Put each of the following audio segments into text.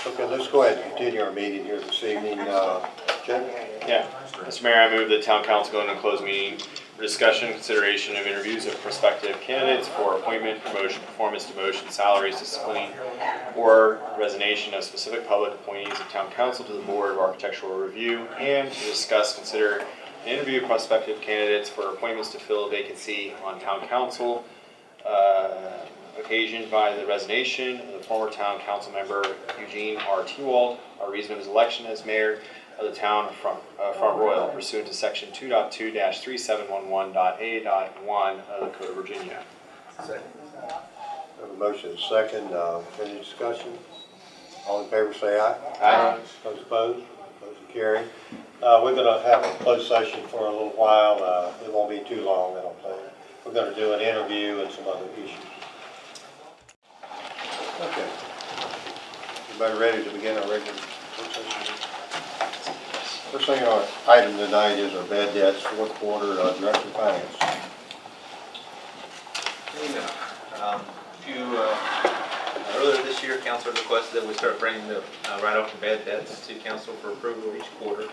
Okay, let's go ahead and continue our meeting here this evening. Jay? Yeah. Mr. Mayor, I move that town council go into closed meeting for discussion, consideration of interviews of prospective candidates for appointment, promotion, performance, demotion, salaries, discipline, or resignation of specific public appointees of town council to the Board of Architectural Review, and to discuss, consider, and interview prospective candidates for appointments to fill a vacancy on town council occasioned by the resignation of the former town council member Eugene R. Tewalt, a reason of his election as mayor of the town of Front Royal, pursuant to section 2.2-3711.A.1 of the Code of Virginia. Second. We have a motion and a second. Any discussion? All in favor say aye. Aye. Those opposed? Motion carried. We're going to have a closed session for a little while. It won't be too long, I don't think. We're going to do an interview and some other issues. Okay. Everybody ready to begin our regular closed session? First thing on our item tonight is our bad debts, fourth quarter, Director of Finance. Earlier this year, council requested that we start bringing the write-off of bad debts to council for approval each quarter.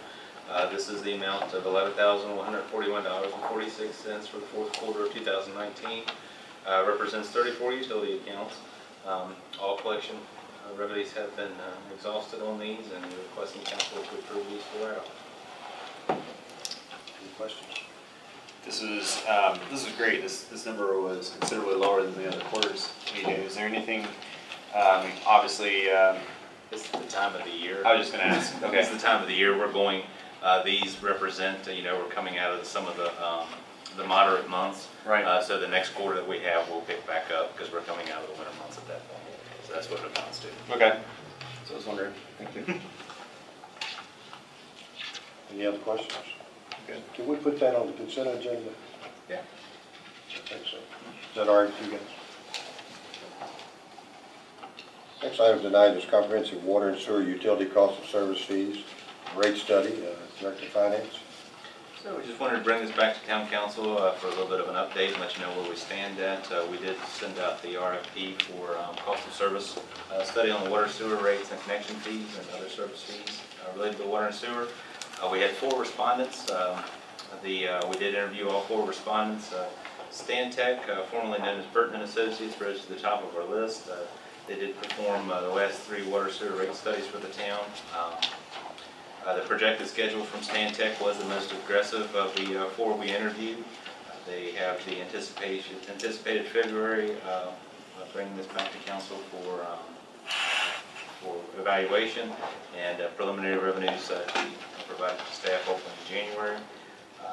This is the amount of $11,141.46 for the fourth quarter of 2019. Represents 34 utility accounts. All collection remedies have been exhausted on these, and we're requesting council to approve these for write-off. Any questions? This is great. This number was considerably lower than the other quarters we do. Is there anything? Obviously, it's the time of the year. I was just going to ask. Okay, it's the time of the year. We're going. These represent. We're coming out of some of the moderate months. Right. So the next quarter that we have, we'll pick back up because we're coming out of the winter months at that point. So that's what it amounts to. Okay. So I was wondering. Thank you. Any other questions? Good. Can we put that on the consent agenda? Yeah. I think so. Is that all right with you guys? Next item tonight is comprehensive water and sewer utility cost of service fees, rate study, Director of Finance. So we just wanted to bring this back to town council for a little bit of an update and let you know where we stand at. We did send out the RFP for cost of service study on the water sewer rates and connection fees and other service fees related to water and sewer. We had 4 respondents. We did interview all 4 respondents. Stantec, formerly known as Burton & Associates, rose to the top of our list. They did perform the last 3 water sewer rate studies for the town. The projected schedule from Stantec was the most aggressive of the 4 we interviewed. They have the anticipated February bringing this back to council for evaluation, and preliminary revenues to be provided to staff hopefully in January.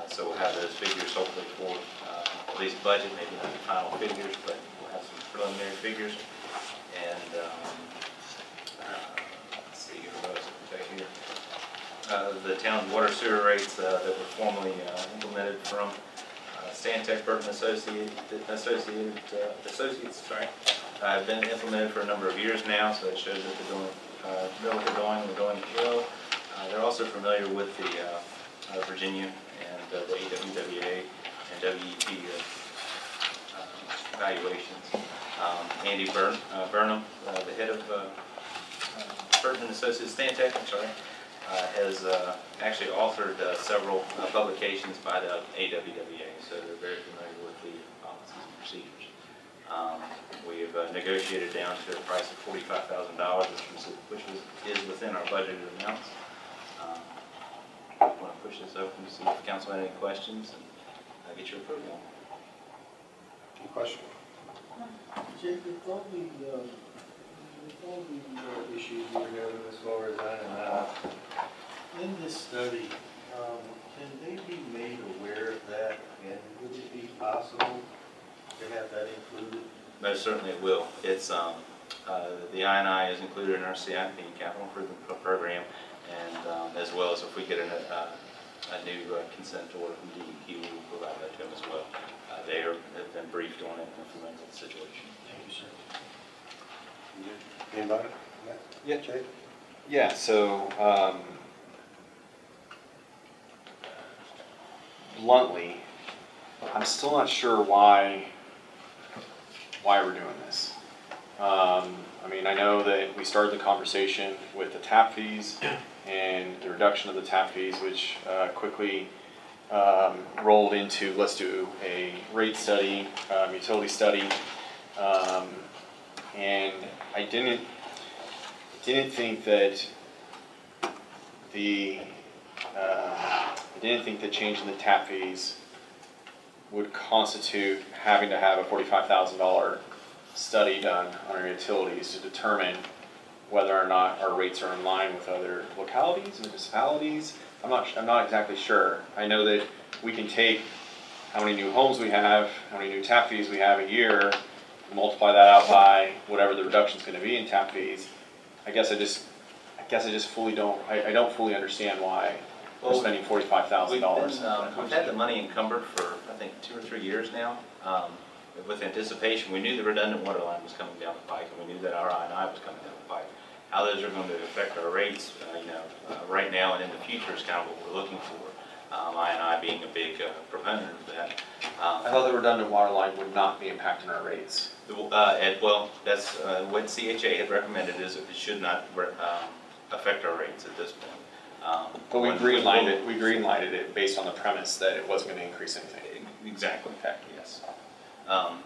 So we'll have those figures hopefully for at least budget, maybe not the final figures, but we'll have some preliminary figures. And let's see what else I can tell you here. The town's water sewer rates that were formally implemented from Stantec, Burton Associates, have been implemented for a number of years now, so it shows that they're doing what they're doing well. They're also familiar with the Virginia and the AWWA and WEP evaluations. Andy Burnham, the head of Burton Associates, Stantec, has actually authored several publications by the AWWA, so they're very familiar with the policies and procedures. We have negotiated down to a price of $45,000, which is within our budgeted amounts. I want to push this open to see if the council had any questions and get your approval. Any questions? Jake, with all the issues we're having as far as in this study, can they be made aware of that, and would it be possible to have that included? Most certainly it will. It's the I&I is included in our CIP, Capital Improvement Program, and as well as if we get a new consent order from DEP, we will provide that to them as well. They have been briefed on it and familiar with the situation. Thank you, sir. Anybody? Yeah, Jay. Yeah. So bluntly, I'm still not sure why we're doing this. I mean, I know that we started the conversation with the tap fees and the reduction of the tap fees, which quickly rolled into let's do a rate study, utility study, and I didn't think that changing the tap fees would constitute having to have a $45,000 study done on our utilities to determine whether or not our rates are in line with other localities, municipalities. I'm not exactly sure. I know that we can take how many new homes we have, how many new tap fees we have a year, multiply that out by whatever the reduction is going to be in tap fees. I guess I just fully don't. I don't fully understand why we're spending $45,000. We've had the money encumbered for I think 2 or 3 years now. With anticipation, we knew the redundant water line was coming down the pike, and we knew that our I&I was coming down the pike. How those are going to affect our rates, right now and in the future is kind of what we're looking for. I&I being a big proponent of that. I thought the redundant water line would not be impacting our rates. Well, that's what CHA had recommended is it should not affect our rates at this point. But we green-lighted it based on the premise that it wasn't going to increase anything. Exactly. Okay. Yes.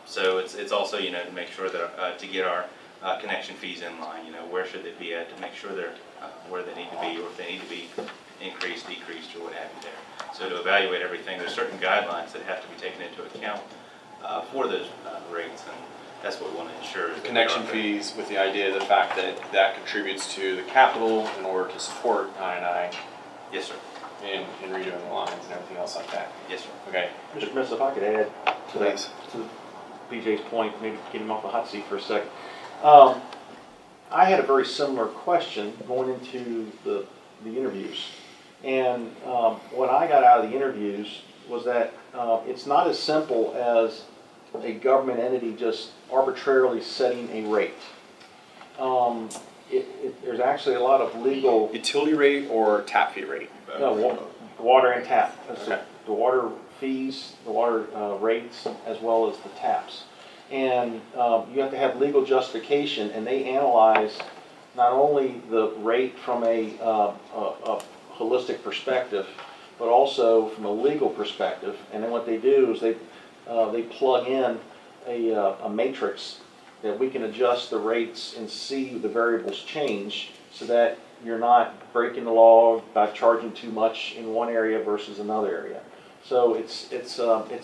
So it's also to make sure that to get our connection fees in line. Where should they be at to make sure they're where they need to be, or if they need to be increased, decreased, or what have you there. So to evaluate everything, there's certain guidelines that have to be taken into account for those rates, and that's what we want to ensure. Connection fees with the idea of the fact that that contributes to the capital in order to support I&I. Yes, sir. In redoing the lines and everything else like that. Yes, sir. Okay. Mr. Miss, if I could add to Please. that, to BJ's point, maybe get him off the hot seat for a second. I had a very similar question going into the interviews. And what I got out of the interviews was that it's not as simple as a government entity just arbitrarily setting a rate. There's actually a lot of legal... Utility rate or tap fee rate? No, water and tap. Okay. The water fees, the water rates, as well as the taps. And you have to have legal justification, and they analyze not only the rate from a holistic perspective, but also from a legal perspective. And then what they do is they plug in a matrix that we can adjust the rates and see the variables change, so that you're not breaking the law by charging too much in one area versus another area. So it's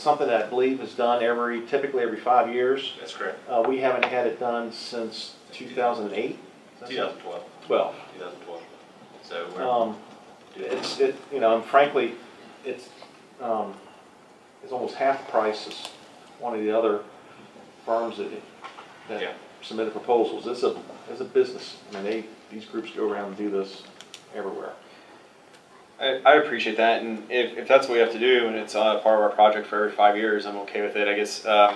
something that I believe is done typically every 5 years. That's correct. We haven't had it done since 2008. 2012. 2012. So we're and frankly, it's almost half the price as one of the other firms that yeah. submitted proposals. It's a business. I mean, these groups go around and do this everywhere. I appreciate that, and if that's what we have to do, and it's part of our project for every 5 years, I'm okay with it. I guess I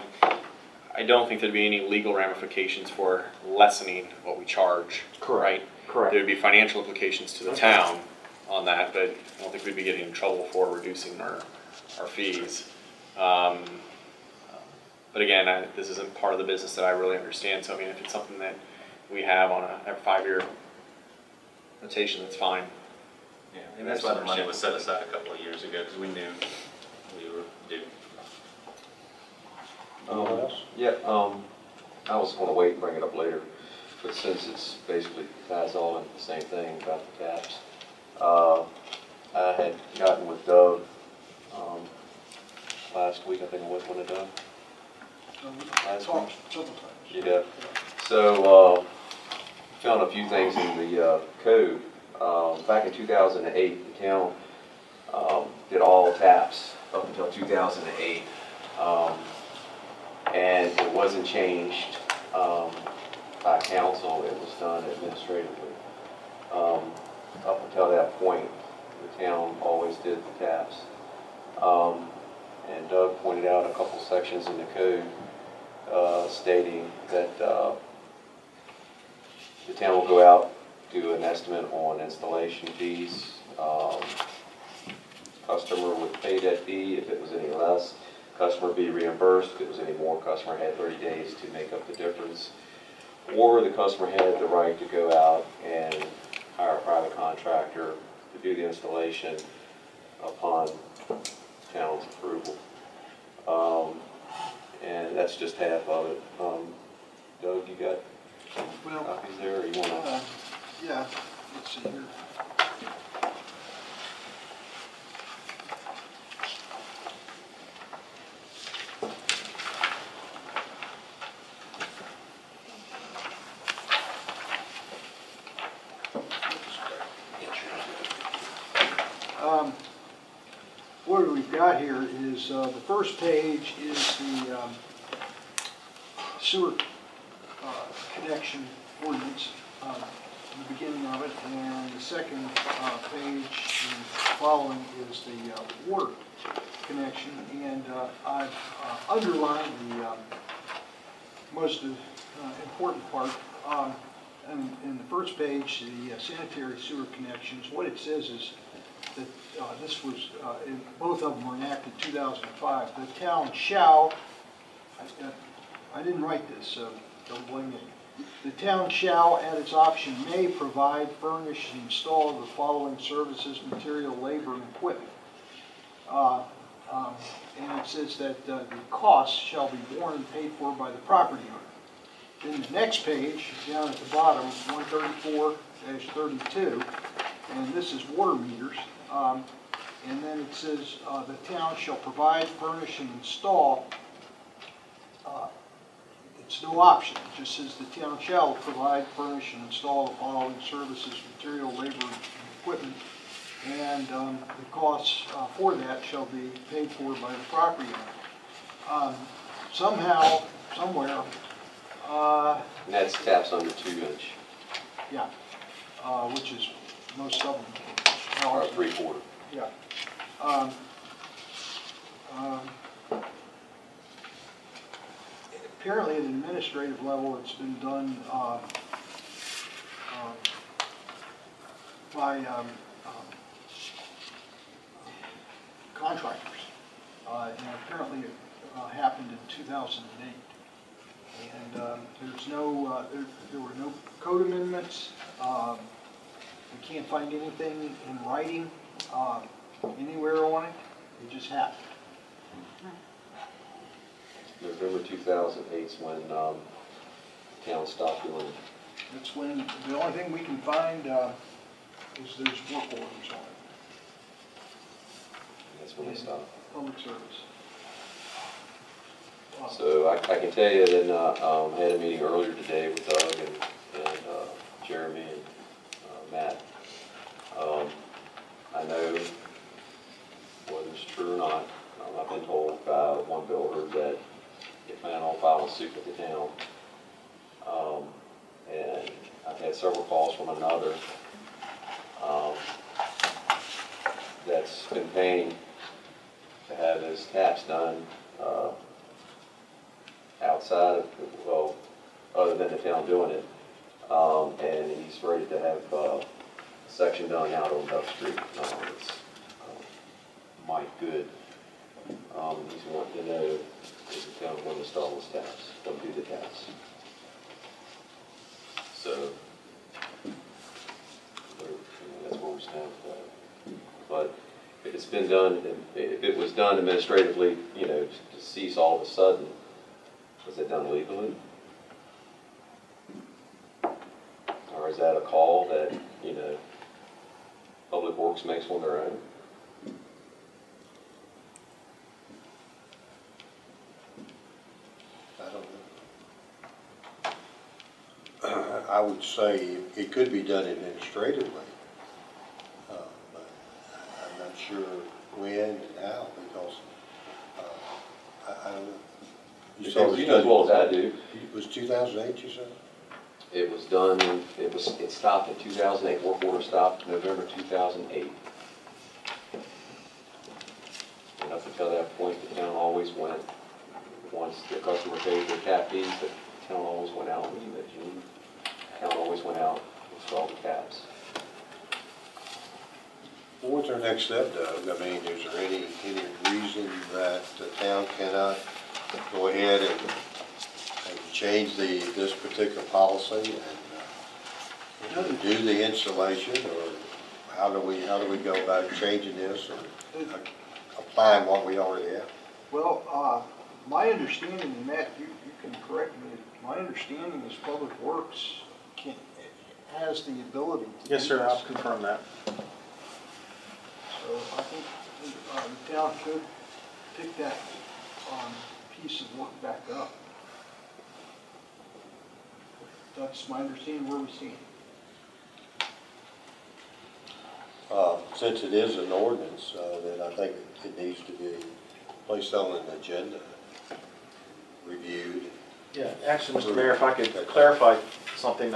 don't think there'd be any legal ramifications for lessening what we charge. Correct. Right? Correct. There'd be financial implications to the town on that, but I don't think we'd be getting in trouble for reducing our fees. But again, this isn't part of the business that I really understand. So I mean, if it's something that we have on a 5-year rotation, that's fine. Yeah, and that's why the money was set aside a couple of years ago, because we knew we were due. Yeah, I was going to wait and bring it up later, but since it's basically ties all into the same thing about the taps, I had gotten with Doug last week. I think I was with Doug. Last week. Yeah. So found a few things in the code. Back in 2008, the town did all taps up until 2008, and it wasn't changed by council. It was done administratively. Up until that point, the town always did the taps. And Doug pointed out a couple sections in the code stating that the town will go out, do an estimate on installation fees. Customer would pay that fee. If it was any less, customer be reimbursed. If it was any more, customer had 30 days to make up the difference. or the customer had the right to go out and hire a private contractor to do the installation upon town's approval. And that's just half of it. Doug, you got some copies there, or you want to? Yeah, let's see here. What we've got here is the first page is the sewer connection ordinance, the beginning of it, and the second page and following is the water connection, and I've underlined the most important part. In the first page, the sanitary sewer connections, what it says is that this was, both of them were enacted 2005. The town shall, I didn't write this, so don't blame me. The town shall, at its option, may provide, furnish, and install the following services, material, labor, and equipment. And it says that the costs shall be borne and paid for by the property owner. Then the next page, down at the bottom, 134-32, and this is water meters. And then it says the town shall provide, furnish, and install. It's no option. It just says the town shall provide, furnish, and install the following services, material, labor, and equipment. And the costs for that shall be paid for by the property owner. Somehow, somewhere. And that's taps under 2 inch. Yeah, which is most of them. Or 3/4. Yeah. Apparently, at an administrative level, it's been done by contractors, and apparently it happened in 2008. And there's no, there were no code amendments. We can't find anything in writing anywhere on it. It just happened. November 2008 is when town stopped doing it. That's when, the only thing we can find is there's work orders on it. That's when they stopped. Public service. So I can tell you that I had a meeting earlier today with Doug and Jeremy and Matt. I know whether it's true or not, I've been told by one builder that they plan on filing suit with the town. And I've had several calls from another that's been paying to have his taps done outside of, well, other than the town doing it. And he's ready to have a section done out on Duck Street. It's Mike Good. He's wanting to know if the town will install his taps, will do the taps. So, that's where we stand with that. But if it's been done, if it was done administratively, you know, to cease all of a sudden, was it done legally? Or is that a call that, you know, Public Works makes on their own? I don't know. I would say it could be done administratively, but I'm not sure when and how, because I don't know. You know as well as I do. It was 2008, you said? It was done, it stopped in 2008, work order stopped November 2008. And up until that point, the town always went, once the customer paid their tap fees, the town always went out, the town always went out and installed the taps. Well, what's our next step, Doug? I mean, is there any reason that the town cannot go ahead and change this particular policy and do the installation, or how do we go about changing this or applying what we already have? Well, my understanding, and Matt, you can correct me, my understanding is Public Works has the ability to Yes, do sir, I'll this. confirm that. So I think the town could pick that piece of work back up. That's my understanding where we stand. Since it is an ordinance, then I think it needs to be placed on an agenda, reviewed. Yeah, actually, Mr. Mayor, if I could clarify something,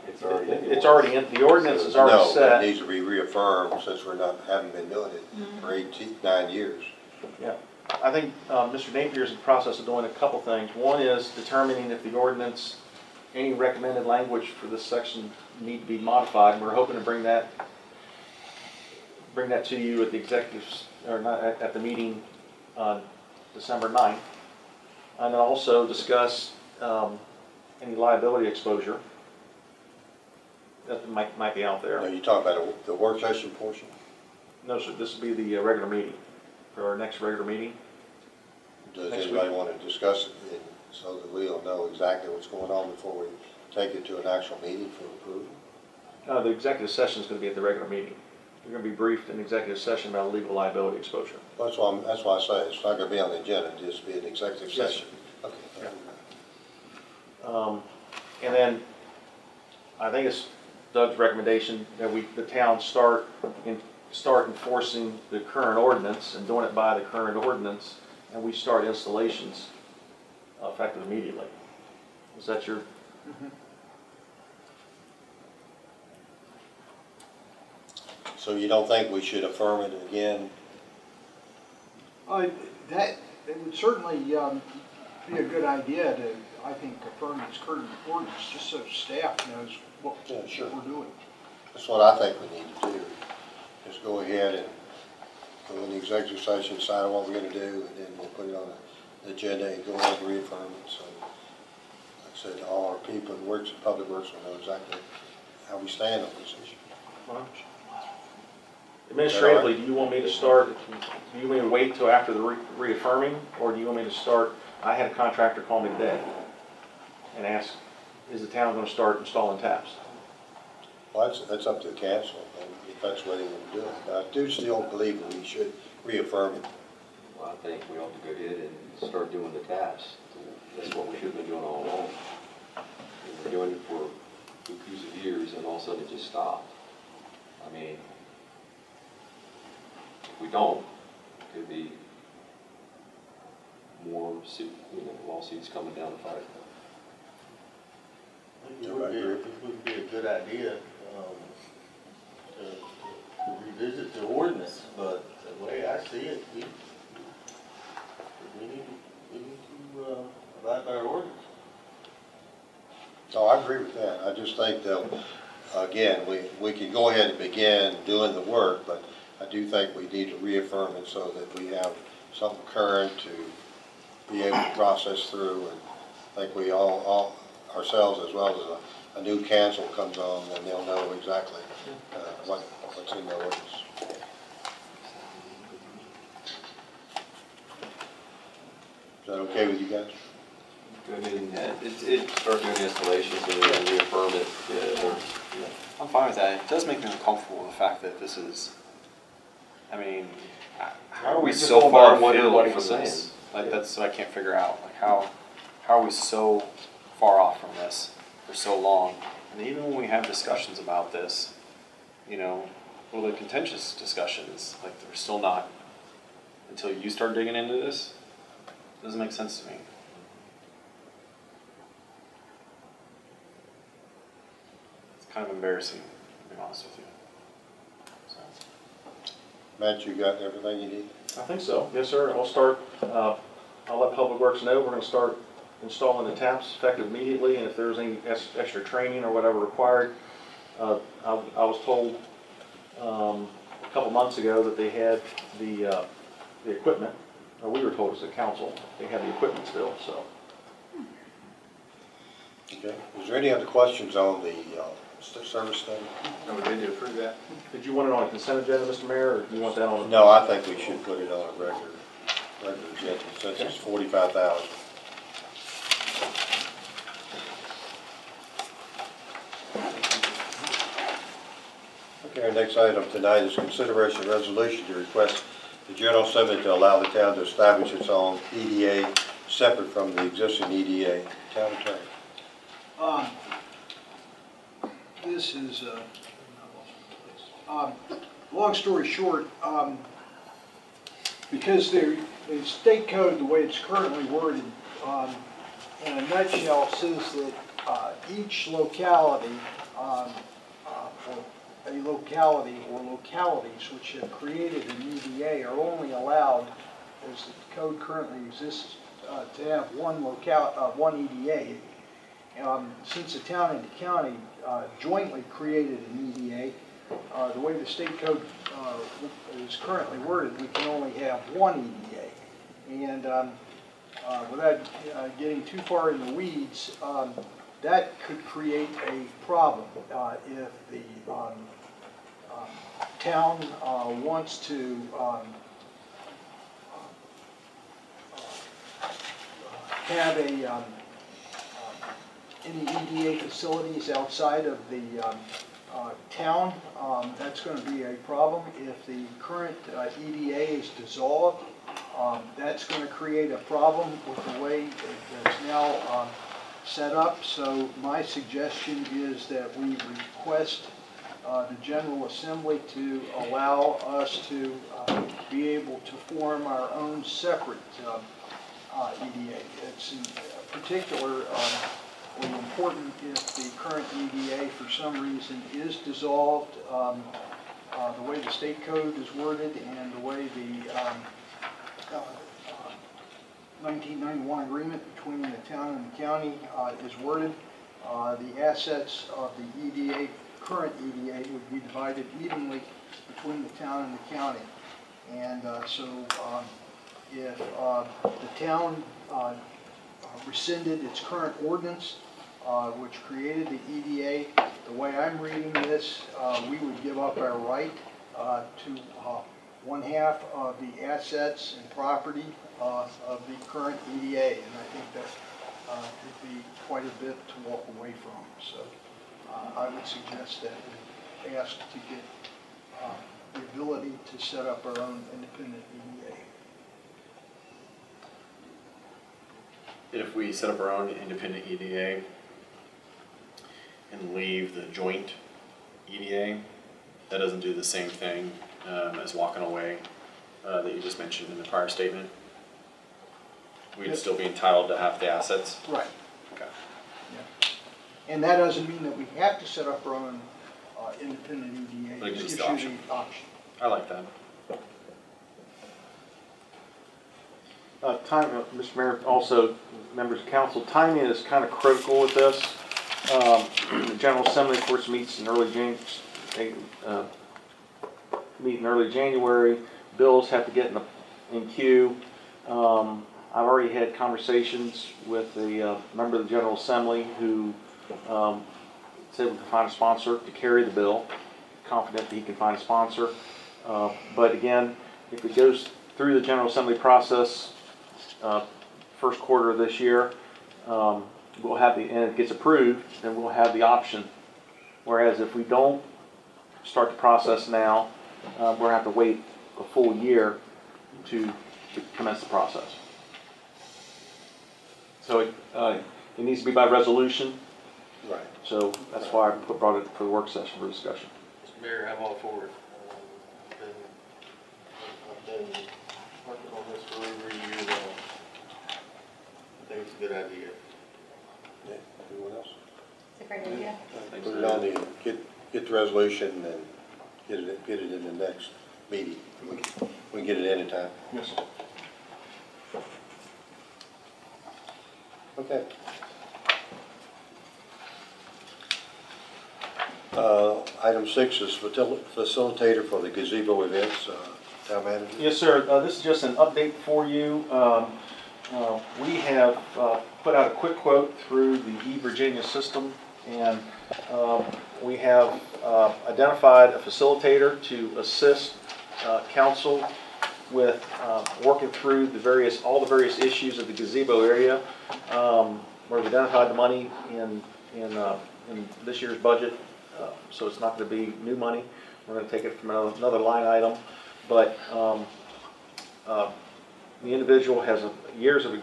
It's already in the it's already in, the ordinance is already No, it set. needs to be reaffirmed since haven't been doing it for 9 years. Yeah, I think Mr. Napier's in the process of doing a couple things. One is determining if the ordinance, any recommended language for this section need to be modified. And we're hoping to bring that to you at the executives, or not, at the meeting on December 9th. And then also discuss any liability exposure that might be out there. Are you talking about the work session portion? No, sir, this will be the regular meeting, for our next regular meeting. Does Next anybody week. want to discuss it so that we'll know exactly what's going on before we take it to an actual meeting for approval? The executive session is going to be at the regular meeting. You're going to be briefed in executive session about legal liability exposure. That's why I say it's not going to be on the agenda, it'll just be an executive Yes, session. Okay. And then I think it's Doug's recommendation that the town start enforcing the current ordinance and doing it by the current ordinance, and we start installations effective immediately. Is that your? So you don't think we should affirm it again? That it would certainly be a good idea to, I think, affirm its current ordinance, just so staff knows what we're doing. That's what I think we need to do, is go ahead and go in the executive session, decide on what we're going to do, and then we'll put it on the agenda and go ahead and reaffirm it. So, like I said, all our people in works, public works will know exactly how we stand on this issue. Administratively, do you want me to start, do you want me to wait till after the reaffirming, or do you want me to start? I had a contractor call me today and ask, is the town going to start installing taps? Well, that's up to the council, if that's what they want to do. But I do still believe that we should reaffirm it. Well, I think we ought to go ahead and start doing the taps. That's what we should have been doing all along. And we're doing it for bukus of years, and all of a sudden it just stopped. I mean, if we don't, it could be more lawsuits coming down the pipe. It would be a good idea to revisit the ordinance, but the way I see it, we need to abide by our ordinance. Oh, I agree with that. I just think that, again, we can go ahead and begin doing the work, but I do think we need to reaffirm it so that we have something current to be able to process through. And I think we all ourselves, as well as a new council comes on, and they'll know exactly what's in the ordinance. Is that okay with you guys? Go ahead and start doing installations and then reaffirm it. I'm fine with that. It does make me uncomfortable, the fact that this is, I mean, how are we Just so going far by what afield everybody from was this? saying. Like, that's what I can't figure out. Like, how are we so far off from this for so long? And even when we have discussions about this, well, the contentious discussions, like, they're still not, until you start digging into this, it doesn't make sense to me. It's kind of embarrassing, to be honest with you. So. Matt, you got everything you need? I think so. Yes, sir. I'll start, I'll let Public Works know we're going to start installing the taps effective immediately, and if there's any extra training or whatever required, I was told a couple months ago that they had the equipment, or we were told as a council, they had the equipment still, so Okay, is there any other questions on the service study? No, we did approve that. Did you want it on a consent agenda, Mr. Mayor, or do you want that on? No, I think we should put it on a regular agenda since it's 45,000. Okay, our next item tonight is consideration of resolution to request the General Assembly to allow the town to establish its own EDA separate from the existing EDA. Town attorney. This is, long story short, because the state code, the way it's currently worded, in a nutshell, says that each locality, or a locality or localities which have created an EDA are only allowed, as the code currently exists, to have one EDA. Since the town and the county jointly created an EDA, the way the state code is currently worded, we can only have one EDA. And without getting too far in the weeds, that could create a problem if the town wants to have any EDA facilities outside of the town. That's going to be a problem. If the current EDA is dissolved, that's going to create a problem with the way that's now set up. So my suggestion is that we request the General Assembly to allow us to be able to form our own separate EDA. It's in particular important if the current EDA for some reason is dissolved, the way the state code is worded and the way the 1991 agreement between the town and the county is worded. The assets of the EDA, current EDA, would be divided evenly between the town and the county. And so if the town rescinded its current ordinance, which created the EDA, the way I'm reading this, we would give up our right to one half of the assets and property of the current EDA, and I think that would be quite a bit to walk away from. So I would suggest that we ask to get the ability to set up our own independent EDA. If we set up our own independent EDA and leave the joint EDA, that doesn't do the same thing as walking away that you just mentioned in the prior statement. We'd still be entitled to half the assets. Right. Okay. Yeah. And that doesn't mean that we have to set up our own independent EDA. But it gives us It the gives you option. the option. I like that. Mr. Mayor, also members of council, timing is kind of critical with this. The General Assembly, of course, meets in early January. Bills have to get in queue. I've already had conversations with the member of the General Assembly who said we can find a sponsor to carry the bill. Confident that he can find a sponsor. But again, if it goes through the General Assembly process, first quarter of this year, we'll have and it gets approved, then we'll have the option. Whereas if we don't start the process now, we're going to have to wait a full year to commence the process. So it needs to be by resolution. Right. So that's why I brought it for the work session for discussion. Mr. Mayor, I'm all for it. I've been working on this for over a year now. I think it's a good idea. Yeah. Anyone else? It's a great idea. Put it on the, get the resolution and get it in the next meeting. We can get it in time. Yes. Okay. Item 6 is facilitator for the gazebo events. Town manager. Yes, sir. This is just an update for you. We have put out a quick quote through the eVirginia system, and we have identified a facilitator to assist council with working through all the various issues of the gazebo area. We've identified the money in this year's budget, so it's not going to be new money. We're going to take it from another line item, but the individual has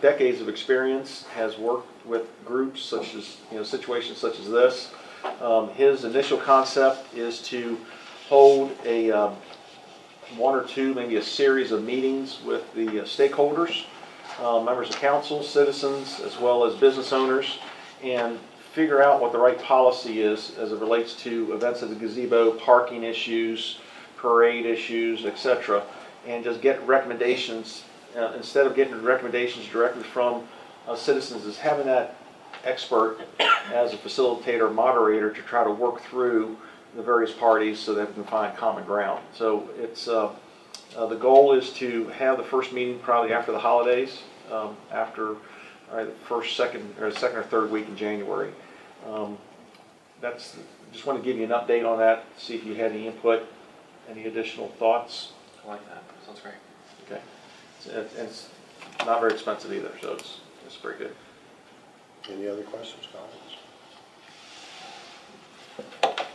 decades of experience, has worked with groups such as, situations such as this. His initial concept is to hold a one or two, maybe a series of meetings with the stakeholders, members of council, citizens, as well as business owners, and figure out what the right policy is as it relates to events at the gazebo, parking issues, parade issues, etc., and just get recommendations. Instead of getting recommendations directly from citizens, is having that expert as a facilitator, moderator, to try to work through the various parties so that we can find common ground. So it's the goal is to have the first meeting probably after the holidays, after the second or third week in January. Just want to give you an update on that, see if you had any input, any additional thoughts. I like that. Sounds great. Okay. It's not very expensive either, so it's pretty good. Any other questions, comments?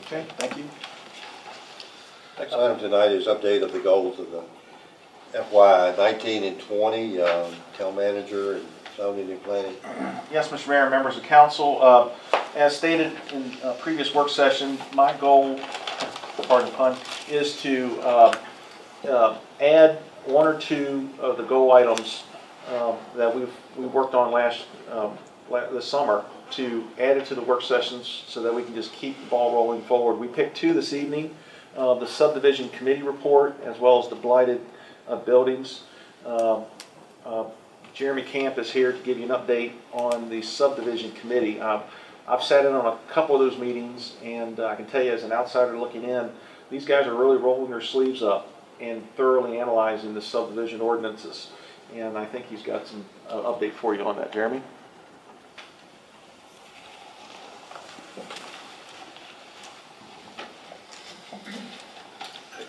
Okay, thank you. Next item tonight is update of the goals of the FY 19 and 20, town manager and zoning and planning. Yes, Mr. Mayor, members of council, as stated in a previous work session, my goal, pardon the pun, is to add one or two of the goal items that we worked on this summer, to add it to the work sessions so that we can just keep the ball rolling forward. We picked two this evening, the subdivision committee report as well as the blighted buildings. Jeremy Camp is here to give you an update on the subdivision committee. I've sat in on a couple of those meetings, and I can tell you as an outsider looking in, these guys are really rolling their sleeves up and thoroughly analyzing the subdivision ordinances. And I think he's got some update for you on that. Jeremy?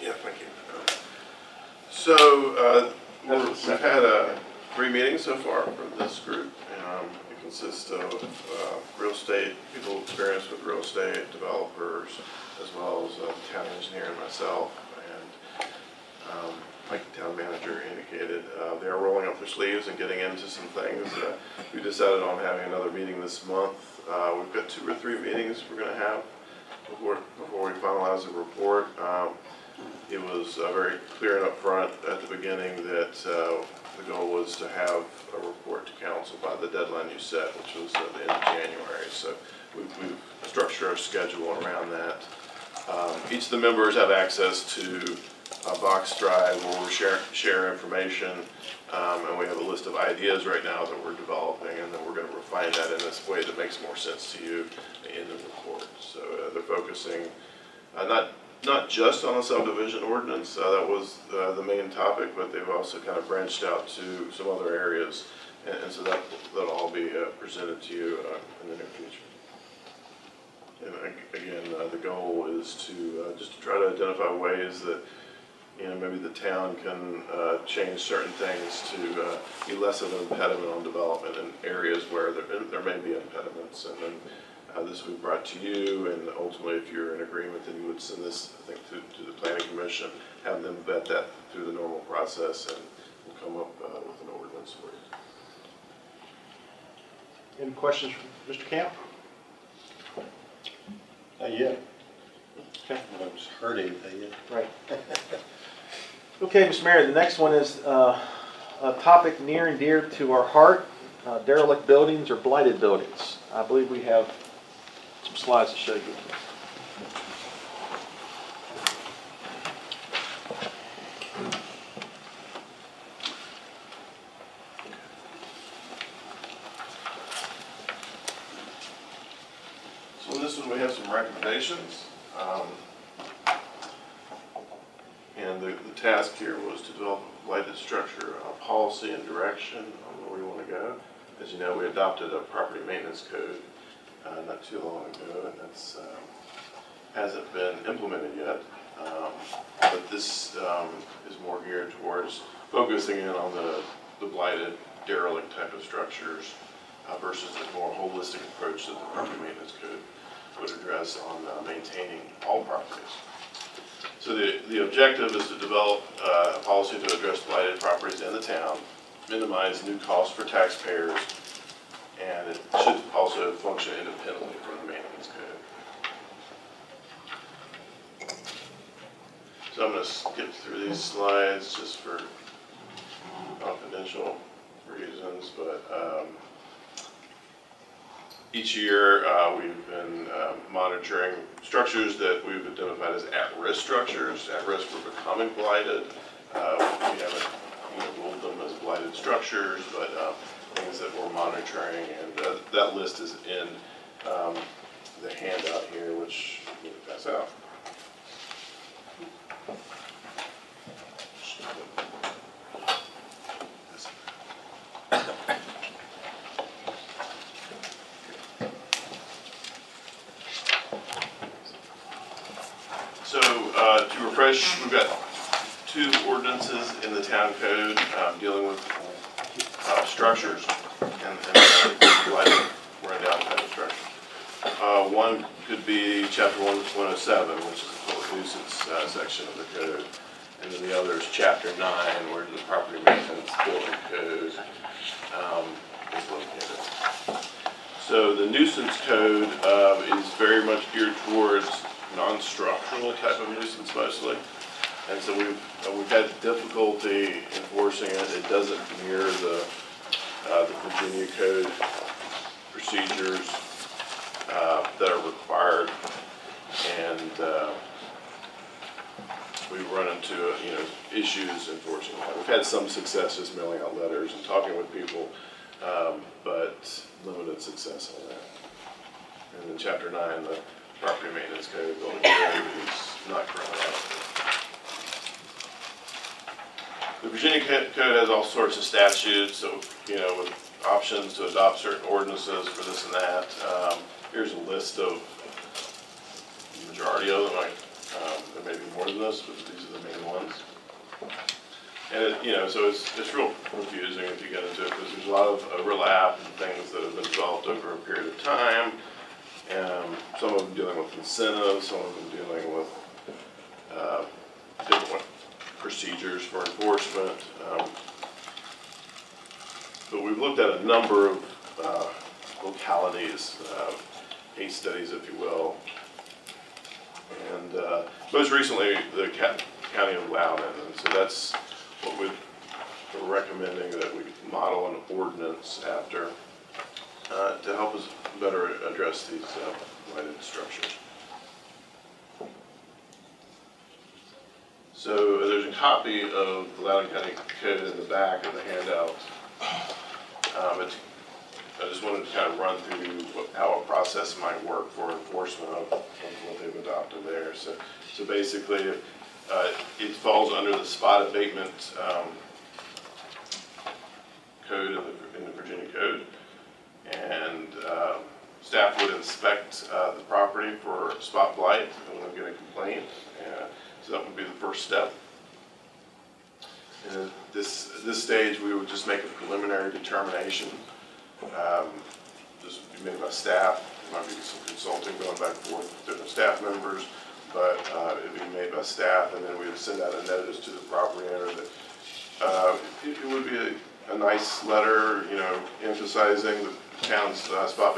Yeah, thank you. So we've had 3 meetings so far for this group. It consists of real estate, people experienced with real estate, developers, as well as the town engineer and myself. And like the town manager indicated, they are rolling up their sleeves and getting into some things. We decided on having another meeting this month. We've got 2 or 3 meetings we're going to have before we finalize the report. It was very clear and upfront at the beginning that the goal was to have a report to council by the deadline you set, which was the end of January. So we've structured our schedule around that. Each of the members have access to a box drive where we share information, and we have a list of ideas right now that we're developing, and then we're going to refine that in this way that makes more sense to you in the report. So they're focusing not just on the subdivision ordinance, that was the main topic, but they've also kind of branched out to some other areas, and so that'll all be presented to you in the near future. And again, the goal is to just to try to identify ways that maybe the town can change certain things to be less of an impediment on development in areas where there may be impediments, and then this will be brought to you, and ultimately, if you're in agreement, then you would send this, I think, to the Planning Commission, have them vet that through the normal process, and we'll come up with an ordinance for you. Any questions from Mr. Camp? Not yet. Okay. I haven't heard anything yet. Right. Okay, Mr. Mayor, the next one is a topic near and dear to our heart, derelict buildings or blighted buildings. I believe we have some slides to show you. So in this one, we have some recommendations. And the task here was to develop a blighted structure policy and direction on where we want to go. ago. As you know, we adopted a property maintenance code not too long ago, and that's hasn't been implemented yet. But this is more geared towards focusing in on the blighted, derelict type of structures versus the more holistic approach that the property maintenance code would address on maintaining all properties. So the objective is to develop a policy to address blighted properties in the town, minimize new costs for taxpayers, and it should also function independently from the maintenance code. So I'm going to skip through these slides just for confidential reasons, but each year we've been monitoring structures that we've identified as at-risk structures, at-risk for becoming blighted. We haven't ruled them as blighted structures, but things that we're monitoring, and that list is in the handout here, which I'm going to pass out. So to refresh, we've got 2 ordinances in the town code dealing with structures and blighted run-down type of structures. One could be Chapter 107, which is the public nuisance section of the code, and then the other is Chapter 9, where the property maintenance building code is located. So the nuisance code is very much geared towards non-structural type of nuisance mostly, and so we've had difficulty enforcing it. It doesn't mirror the Virginia code procedures that are required, and we run into issues enforcing that. We've had some success just mailing out letters and talking with people, but limited success on that. And then Chapter 9, the property maintenance code, building code, is not currently active. The Virginia code has all sorts of statutes, so with options to adopt certain ordinances for this and that. Here's a list of the majority of them. There may be more than this, but these are the main ones. And so it's real confusing if you get into it, because there's a lot of overlap and things that have been developed over a period of time. Some of them dealing with incentives, some of them dealing with different procedures for enforcement. But we've looked at a number of localities, case studies, if you will. And most recently, the county of Loudoun. And so that's what we're recommending, that we model an ordinance after to help us better address these blighted structures. So there's a copy of the Loudoun County Code in the back of the handout. I just wanted to kind of run through how a process might work for enforcement of what they've adopted there. So basically, it falls under the spot abatement code in the Virginia Code, and staff would inspect the property for spot blight when we get a complaint. So that would be the first step. And at this stage, we would just make a preliminary determination. This would be made by staff. There might be some consulting going back and forth with different staff members, but it would be made by staff, and then we would send out a notice to the property owner that it would be a nice letter, emphasizing the town's spot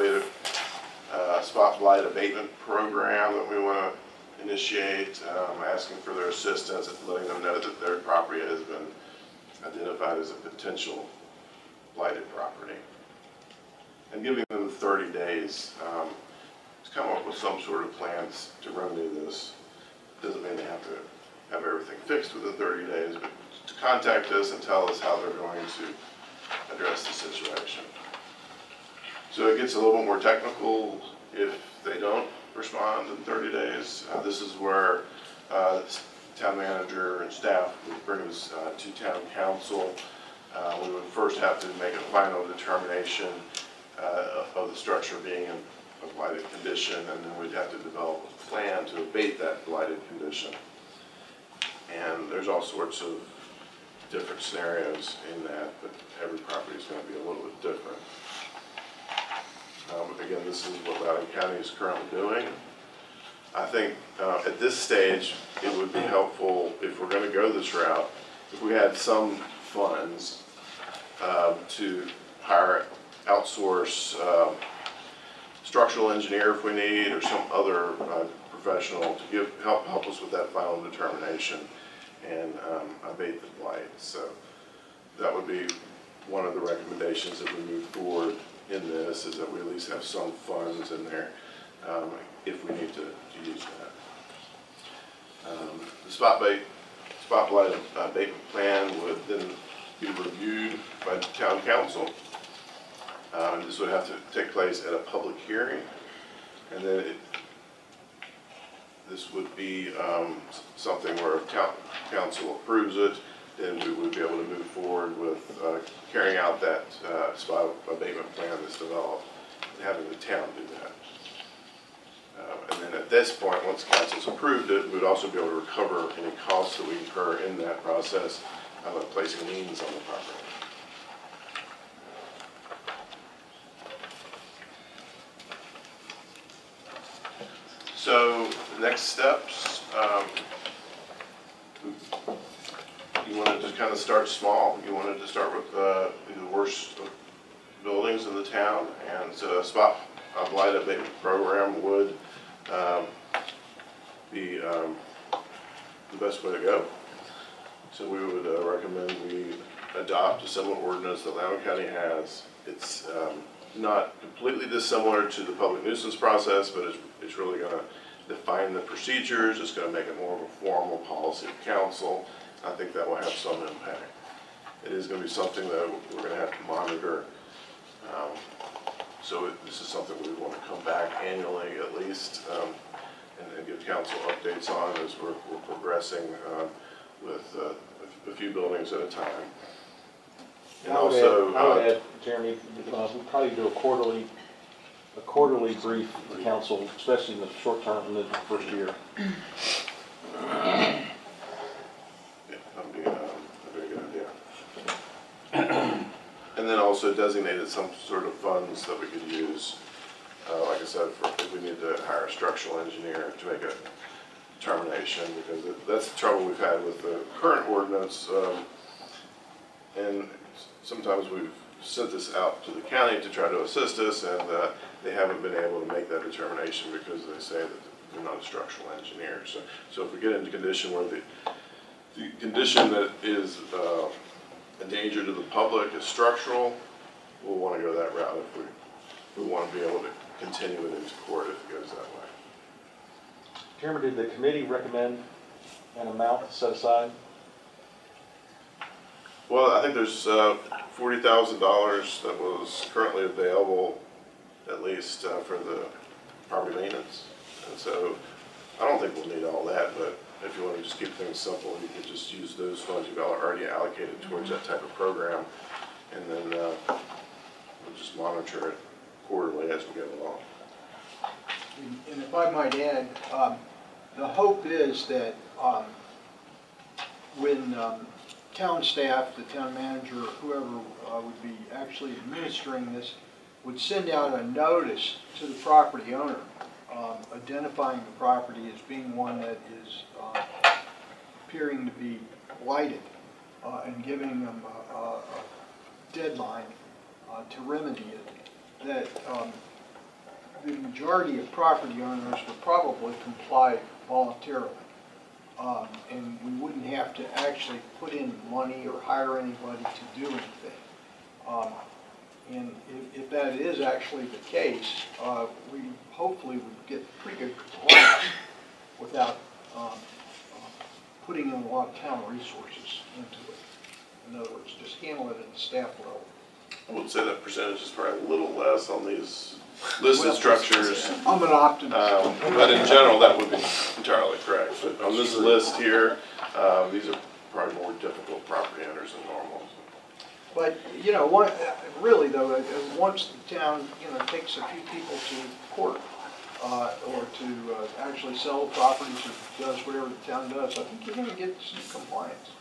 blight abatement program that we want to initiate, asking for their assistance and letting them know that their property has been identified as a potential blighted property, and giving them 30 days to come up with some sort of plans to remedy this. Doesn't mean they have to have everything fixed within 30 days, but to contact us and tell us how they're going to address the situation. So it gets a little bit more technical if they don't respond in 30 days. This is where town manager and staff would bring us to town council We would first have to make a final determination of the structure being in a blighted condition, and then we'd have to develop a plan to abate that blighted condition. And there's all sorts of different scenarios in that, but every property is going to be a little bit different. Again, this is what Loudoun County is currently doing. I think at this stage, it would be helpful if we're going to go this route, if we had some funds to hire, outsource structural engineer if we need, or some other professional to help us with that final determination and abate the blight. So that would be one of the recommendations if we move forward in this, is that we at least have some funds in there if we need to use that. The spot blight abatement plan would then be reviewed by the town council. This would have to take place at a public hearing, and then this would be something where if town council approves it, then we would be able to move forward with carrying out that spot abatement plan that's developed and having the town do that. And then at this point, once council's approved it, we would also be able to recover any costs that we incur in that process of placing liens on the property. So the next steps, you wanted to kind of start small. You wanted to start with the worst buildings in the town, and so a spot blight abatement program would be the best way to go. So we would recommend we adopt a similar ordinance that Loudoun County has. It's not completely dissimilar to the public nuisance process, but it's really going to define the procedures. It's going to make it more of a formal policy of council. I think that will have some impact. It is going to be something that we're going to have to monitor. This is something we want to come back annually at least and give council updates on as we're progressing with a few buildings at a time. And I would add, Jeremy, we'll probably do a quarterly brief for council, especially in the short term in the first year. Yeah, that would be a very good idea. And then also designated some sort of funds that we could use, like I said, if we need to hire a structural engineer to make a determination, because that's the trouble we've had with the current ordinance. And sometimes we've sent this out to the county to try to assist us, and they haven't been able to make that determination because they say that they're not a structural engineer. So if we get into a condition where the condition that is a danger to the public is structural, we'll want to go that route if we want to be able to continue it into court if it goes that way. Chairman, did the committee recommend an amount set aside? Well, I think there's $40,000 that was currently available, at least for the property maintenance. And so I don't think we'll need all that, but if you want to just keep things simple, you could just use those funds you've already allocated towards that type of program, and then we'll just monitor it quarterly as we go along. And if I might add, the hope is that when town staff, the town manager, or whoever would be actually administering this, would send out a notice to the property owner identifying the property as being one that is appearing to be blighted and giving them a deadline to remedy it, that the majority of property owners would probably comply voluntarily. And we wouldn't have to actually put in money or hire anybody to do anything. And if that is actually the case, we hopefully would get pretty good compliance without putting in a lot of town resources into it. In other words, just handle it at the staff level. I would say that percentage is probably a little less on these listed structures. I'm an optimist. But in general, that would be entirely correct. But on this list here, these are probably more difficult property owners than normal. But, really though, once the town, takes a few people to court, or to actually sell properties or does whatever the town does, I think you're gonna get some compliance.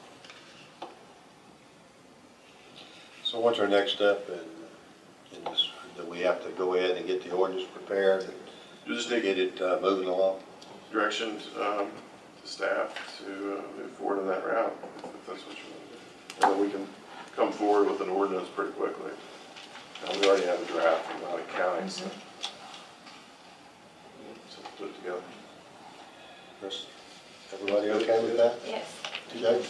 So what's our next step in this, that we have to go ahead and get the ordinance prepared and You just get need it moving along? direction to staff to move forward in that route, if that's what you want to do. And then we can come forward with an ordinance pretty quickly. We already have a draft from Valley County, so put it together. Chris, everybody okay with that? Yes. Doug?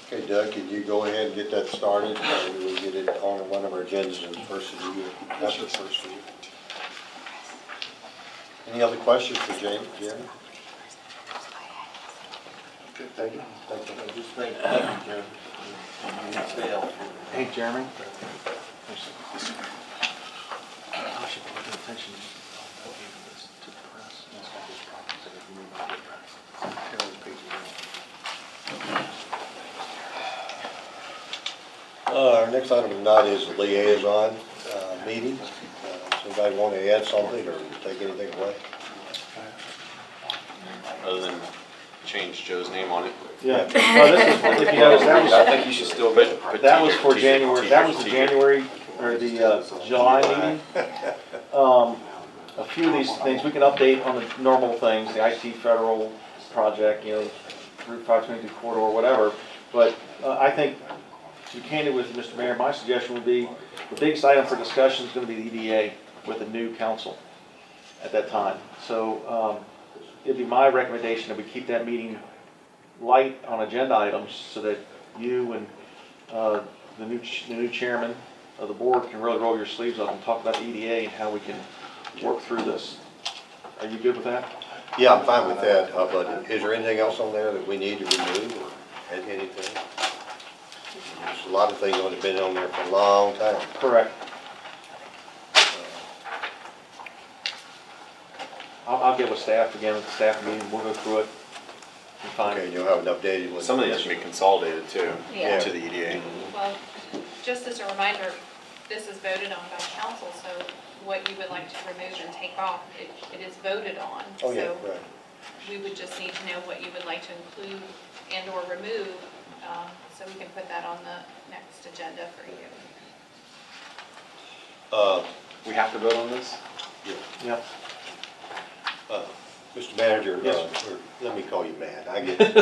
Okay, Doug, can you go ahead and get that started? Maybe we'll get it on one of our agendas in the first of the year. After the first of the year. Any other questions for Jeremy? Okay, thank you. Thank you. Just thank you, Joe. Hey, Jeremy. I should pay attention to the press. Our next item tonight is the liaison meeting. Does anybody want to add something or take anything away? Other than change Joe's name on it. Yeah. No, this is, if you notice, I think you should still put. that was for January, that was the January, or the July meeting. A few of these things, we can update on the normal things, the IT federal project, Route 522 corridor, whatever. But I think, to be candid with you, Mr. Mayor, my suggestion would be, the biggest item for discussion is going to be the EDA with the new council at that time. So it'd be my recommendation that we keep that meeting light on agenda items so that you and the new chairman of the board can really roll your sleeves up and talk about the EDA and how we can work through this. Are you good with that? Yeah, I'm fine with that, but is there anything else on there that we need to remove or add anything? There's a lot of things that have been on there for a long time. Correct. I'll get with staff again at the staff meeting, we'll go through it and find Okay, it. you'll have an updated one. Some of these should be consolidated too, Yeah. to the EDA. Well, just as a reminder, this is voted on by council, so what you would like to remove and take off, it is voted on. Oh, yeah, So right. we would just need to know what you would like to include and or remove, so we can put that on the next agenda for you. We have to vote on this? Yep. Mr. Manager, Yes, or let me call you Matt, I get it.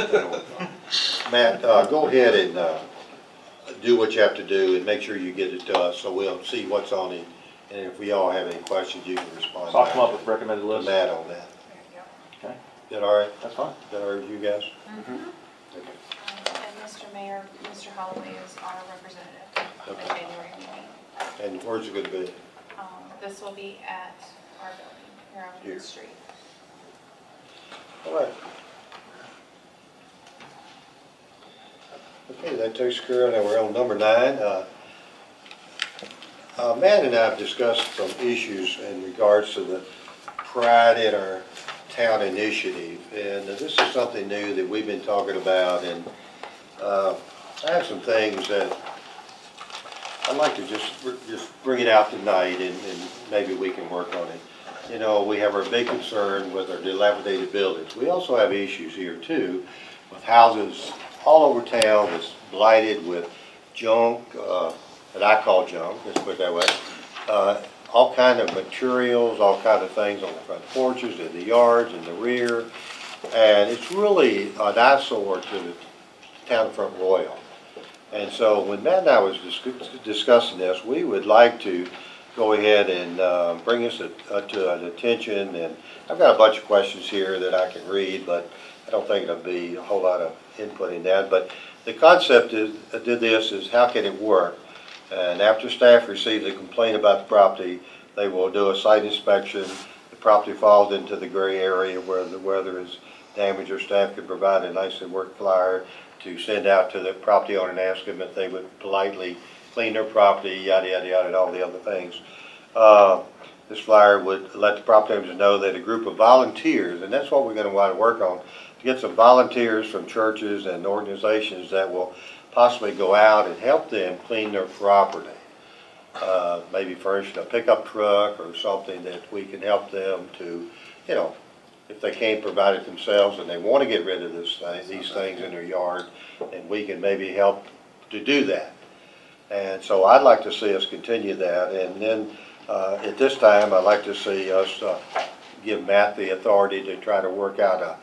Matt, go ahead and do what you have to do and make sure you get it to us so we'll see what's on it. And if we all have any questions, you can respond. So I'll come up with recommended to list. Matt on that. Okay, Is that all right? that's fine. Is that all right with you guys? Okay. And Mr. Mayor, Mr. Holloway is our representative at the January meeting. And where's it going to be? This will be at our building here on Here. Main Street. All right. Okay, that takes care of it. We're on number 9. Matt and I have discussed some issues in regards to the Pride in Our Town initiative, and this is something new that we've been talking about, and I have some things that I'd like to just bring it out tonight, and maybe we can work on it. We have our big concern with our dilapidated buildings. We also have issues here too with houses all over town that's blighted with junk, that I call junk, let's put it that way. All kind of materials, all kind of things on the front porches, in the yards, in the rear. And it's really an eyesore to the town of Front Royal. And so when Matt and I was discussing this, we would like to go ahead and bring this to an attention. And I've got a bunch of questions here that I can read, but I don't think it'll be a whole lot of input in that. But the concept is how can it work? And after staff receives a complaint about the property, they will do a site inspection. The property falls into the gray area where the weather is damaged, or staff could provide a nicely worked flyer to send out to the property owner and ask them if they would politely clean their property, yada, yada, yada, and all the other things. This flyer would let the property owners know that a group of volunteers, and that's what we're going to want to work on, to get some volunteers from churches and organizations that will possibly go out and help them clean their property. Maybe furnishing a pickup truck or something that we can help them to, you know, if they can't provide it themselves and they want to get rid of these things in their yard, and we can maybe help to do that. And so I'd like to see us continue that. And then at this time, I'd like to see us give Matt the authority to try to work out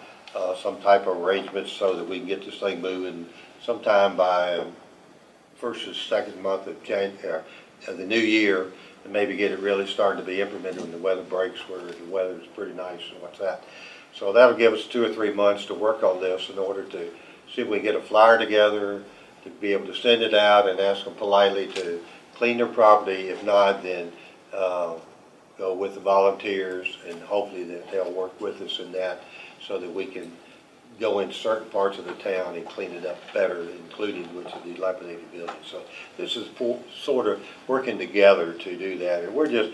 some type of arrangement so that we can get this thing moving sometime by first or second month of January, of the new year, and maybe get it really starting to be implemented when the weather breaks, where the weather is pretty nice and what's that. So that'll give us 2 or 3 months to work on this in order to see if we can get a flyer together, to be able to send it out and ask them politely to clean their property. If not, then go with the volunteers, and hopefully that they'll work with us in that so that we can go in certain parts of the town and clean it up better, including which of the dilapidated buildings. So this is sort of working together to do that. And we're just,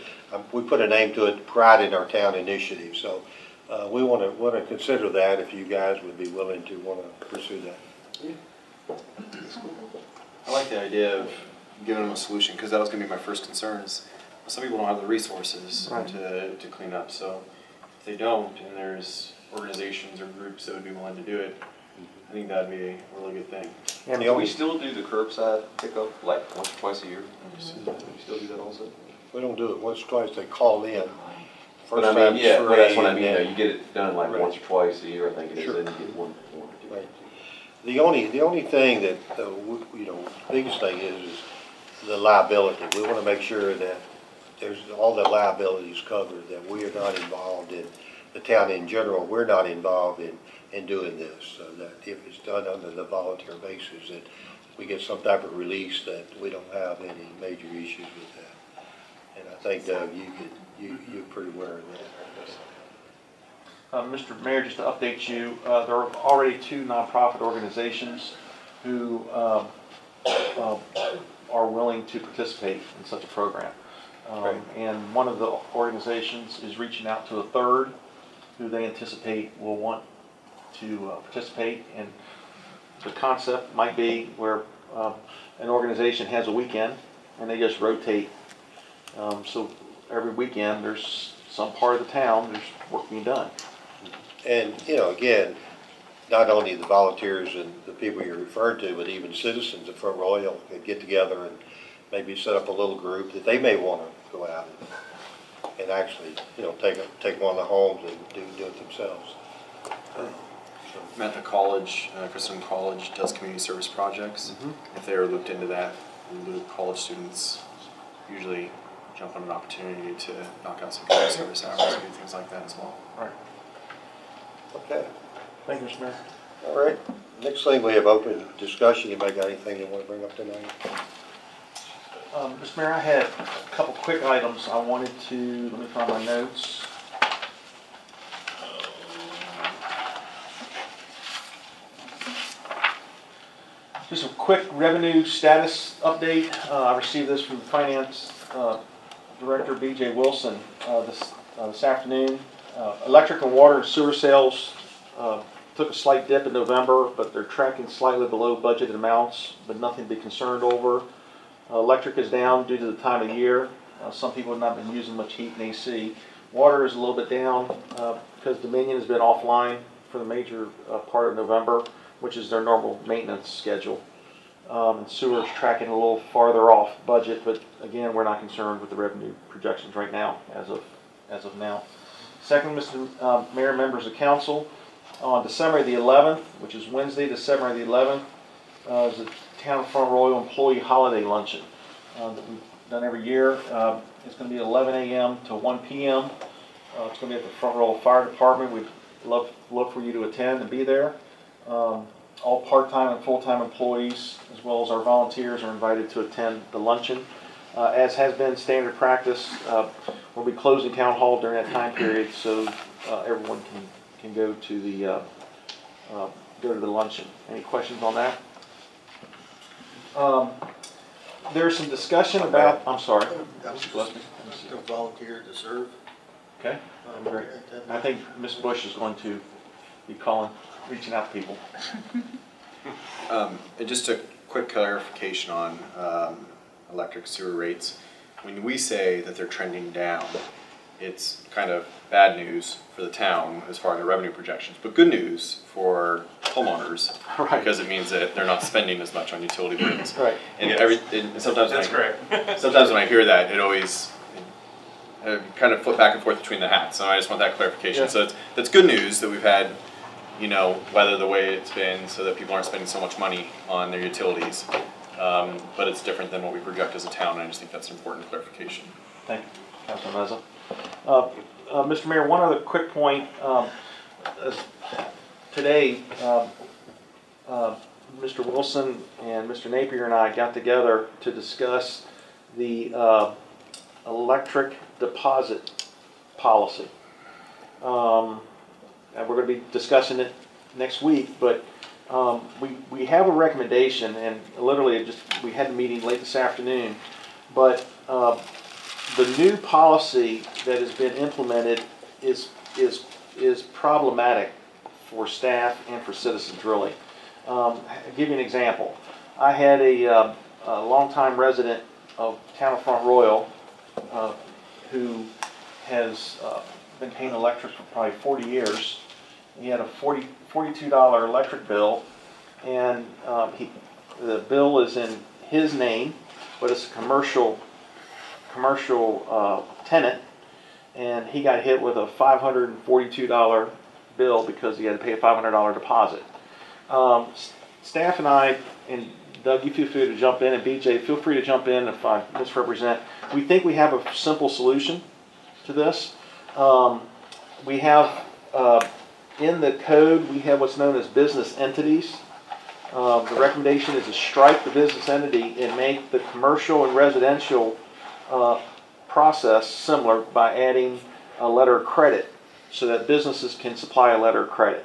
we put a name to it, Pride in Our Town Initiative. So we want to consider that if you guys would be willing to want to pursue that. Yeah. I like the idea of giving them a solution, because that was going to be my first concern. Is some people don't have the resources to clean up. So if they don't, and there's organizations or groups that would be willing to do it, I think that'd be a really good thing. And do we still do the curbside pickup like once or twice a year? Do we still do that also? We don't do it once or twice. They call in. But I mean, yeah, but that's what I mean. You get it done like once or twice a year, I think it is. Sure. Then you get one or two. Right. The only thing that you know, biggest thing is the liability. We want to make sure that there's all the liabilities covered, that we are not involved in, the town in general, we're not involved in doing this, so that if it's done under the volunteer basis, that we get some type of release, that we don't have any major issues with that. And I think, Doug, you're pretty aware of that. Mr. Mayor, just to update you, there are already 2 nonprofit organizations who are willing to participate in such a program. And one of the organizations is reaching out to a third who they anticipate will want to participate. And the concept might be where an organization has a weekend and they just rotate. So every weekend there's some part of the town, there's work being done. And, you know, again, not only the volunteers and the people you're referring to, but even citizens of Front Royal could get together and maybe set up a little group that they may want to go out and actually, you know, take one of the homes and do it themselves. I'm at the college, Christian College does community service projects. If they are looped into that, college students usually jump on an opportunity to knock out some community service hours and do things like that as well. Right. Okay. Thank you, Mr. Mayor. All right. Next thing, we have open discussion. Anybody got anything they want to bring up tonight? Mr. Mayor, I had a couple quick items I wanted to, let me find my notes. Just a quick revenue status update. I received this from the Finance Director, B.J. Wilson, this afternoon. Electric and water and sewer sales took a slight dip in November, but they're tracking slightly below budgeted amounts, but nothing to be concerned over. Electric is down due to the time of year. Some people have not been using much heat and AC. Water is a little bit down because Dominion has been offline for the major part of November, which is their normal maintenance schedule. And sewer is tracking a little farther off budget, but again, we're not concerned with the revenue projections right now, as of now. Second, Mr. Mayor, members of council, on December the 11th, which is Wednesday, December the 11th, is the Town of Front Royal Employee Holiday Luncheon that we've done every year. It's going to be 11 a.m. to 1 p.m. It's going to be at the Front Royal Fire Department. We'd love for you to attend and be there. All part-time and full-time employees, as well as our volunteers, are invited to attend the luncheon. As has been standard practice, we'll be closing town hall during that time period, so everyone can go to the luncheon. Any questions on that? There's some discussion about. I'm sorry. To volunteer to serve. Okay. Great. I think Ms. Bush is going to be reaching out to people. And just to quick clarification on electric sewer rates. When we say that they're trending down, it's kind of bad news for the town as far as the revenue projections, but good news for homeowners, Right. because it means that they're not spending as much on utility bills. Right. And Yes. and sometimes That's correct. sometimes when I hear that, it always kind of flip back and forth between the hats. So I just want that clarification. Yeah. So that's good news that we've had, you know, weather the way it's been, so that people aren't spending so much money on their utilities. But it's different than what we project as a town, and I just think that's an important clarification. Thank you, Councilman Meza. Mr. Mayor, one other quick point. Today, Mr. Wilson and Mr. Napier and I got together to discuss the electric deposit policy. And we're going to be discussing it next week, but we have a recommendation, and literally we had a meeting late this afternoon, but the new policy that has been implemented is problematic for staff and for citizens, really. I'll give you an example. I had a longtime resident of town of Front Royal who has been paying electric for probably 40 years. He had a $42 electric bill, and the bill is in his name, but it's a commercial tenant, and he got hit with a $542 bill because he had to pay a $500 deposit. Staff and I, and Doug, you feel free to jump in, and BJ, feel free to jump in if I misrepresent. We think we have a simple solution to this. We have, in the code, we have what's known as business entities. The recommendation is to strike the business entity and make the commercial and residential process similar by adding a letter of credit so that businesses can supply a letter of credit.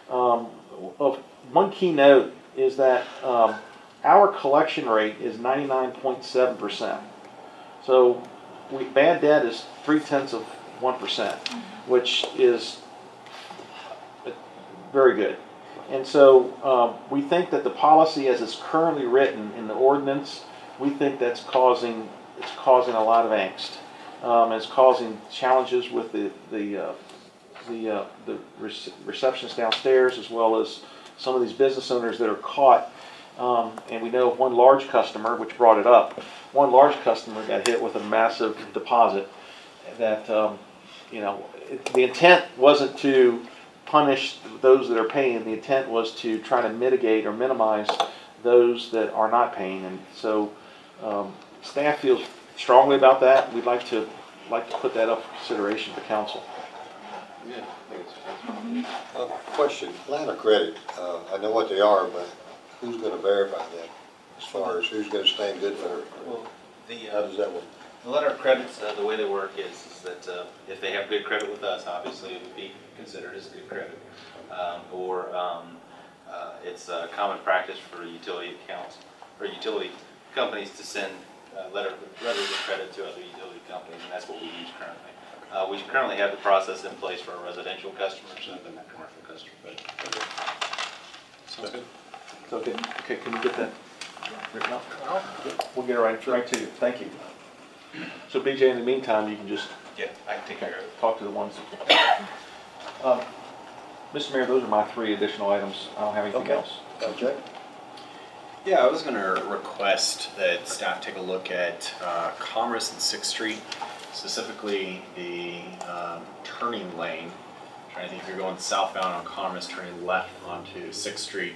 One key note is that our collection rate is 99.7%. So bad debt is 0.3%, which is very good. And so we think that the policy as it's currently written in the ordinance, we think that's causing a lot of angst. It's causing challenges with the receptionists downstairs, as well as some of these business owners that are caught. And we know of one large customer, which brought it up. One large customer got hit with a massive deposit. That the intent wasn't to punish those that are paying. The intent was to try to mitigate or minimize those that are not paying. And so staff feels strongly about that. We'd like to put that up for consideration for council. Yeah, I think it's Question, line of credit, I know what they are, but who's going to verify that as far as who's going to stand good for it? Well, How does that work? the letter of credits, the way they work is that if they have good credit with us, obviously it would be considered as good credit. It's common practice for utility accounts, or utility companies to send letters of credit to other utility companies, and that's what we use currently. We currently have the process in place for our residential customers, and then our commercial customers. Sounds good. So, okay, can you get that written up? We'll get it right to you. Thank you. So BJ, in the meantime, you can just Yeah, I can take care of it. talk to the ones. Mr. Mayor, those are my 3 additional items. I don't have anything else. Okay. Yeah, I was going to request that staff take a look at Commerce and 6th Street, specifically the turning lane. I'm trying to think if you're going southbound on Commerce, turning left onto 6th Street.